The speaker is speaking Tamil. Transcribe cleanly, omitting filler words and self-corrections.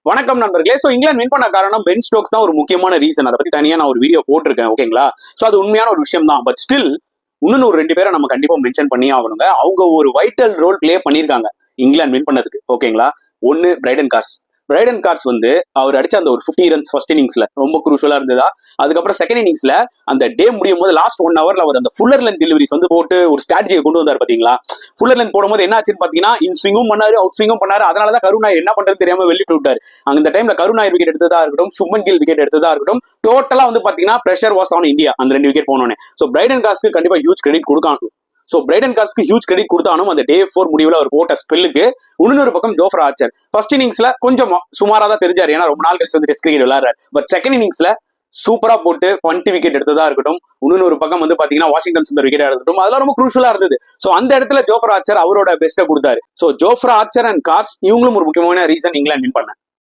வணக்கம் நண்பர்களே. சோ இங்கிலாந்து வின் பண்ண காரணம் பென் ஸ்டோக்ஸ் தான் ஒரு முக்கியமான ரீசன். அதை பத்தி தனியா நான் ஒரு வீடியோ போட்டிருக்கேன், ஓகேங்களா? சோ அது உண்மையான ஒரு விஷயம் தான். பட் ஸ்டில் இன்னும் ஒரு 2 பேரை நம்ம கண்டிப்பா மென்ஷன் பண்ணி ஆகணுங்க. அவங்க ஒரு வைட்டல் ரோல் பிளே பண்ணிருக்காங்க இங்கிலாந்து வின் பண்ணதுக்கு, ஓகேங்களா? ஒன்னு பிரைடன் கார்ஸ். பிரைடன் கார்ஸ் அவர் அடிச்ச அந்த ஒரு 50 ரன்ஸ் ஃபர்ஸ்ட் இன்னிங்ஸ்ல ரொம்ப குரூஷலா இருந்ததா. அதுக்கப்புறம் செகண்ட் இன்னிங்ஸ்ல அந்த டே முடியும் போது லாஸ்ட் 1 ஹவர்ல அவர் அந்த ஃபுல்லர் லென்த் டெலிவரிஸ் போட்டு ஒரு ஸ்ட்ராட்டஜியை கொண்டு வந்தார் பாத்தீங்களா? ஃபுல்லர் லென்த் போடும்போது என்ன ஆச்சுன்னு பாத்தீங்கன்னா, இன் ஸ்விங்கும் பண்ணாரு, அவுட் ஸ்விங்கும் பண்ணாரு. அதனாலதான் கருண் நாயர் என்ன பண்றது தெரியாம வெளியிட்டு விட்டாரு. அந்த டைம்ல கருண் நாயர் விக்கெட் எடுத்ததா இருக்கட்டும், சுமன் கில் விக்கெட் எடுத்ததா இருக்கட்டும், டோட்டலா பாத்தீங்கன்னா பிரஷர் வாஸ் ஆன் இந்தியா அந்த 2 விக்கெட் போனோன்னு. சோ பிரைடன் கார்ஸ்க்கு கண்டிப்பா ஹியூஜ் கிரெடிட் கொடுக்கணும். சோ பிரைடன் கார்ஸ்க்கு ஹியூஜ் கிரெடிட் கொடுத்தாலும் அந்த டே 4 முடிவுல அவர் போட்ட ஸ்பெல்லுக்கு இன்னொரு பக்கம் ஜோஃப்ரா ஆர்ச்சர் ஃபர்ஸ்ட் இன்னிங்ஸ்ல கொஞ்சம் சுமாரா தான் தெரிஞ்சாரு, ஏன்னா ரொம்ப நாள் கழிச்சு டெஸ்ட் கிரிக்கெட் விளையாடுறாரு. பட் செகண்ட் இன்னிங்ஸ்ல சூப்பரா போட்டு 20 விக்கெட் எடுத்ததா இருக்கட்டும், இன்னொரு பக்கம் பாத்தீங்கன்னா வாஷிங்டன் சுந்தர் விக்கெட் எடுக்கட்டும், அதெல்லாம் ரொம்ப குரூஷலா இருந்தது. சோ அந்த இடத்துல ஜோஃப்ரா ஆர்ச்சர் அவரோட பெஸ்ட்டை கொடுத்தாரு. So Jofra Archer and cars இவங்களும் ஒரு முக்கியமான ரீசன் இங்கிலாந்து வின் பண்ண.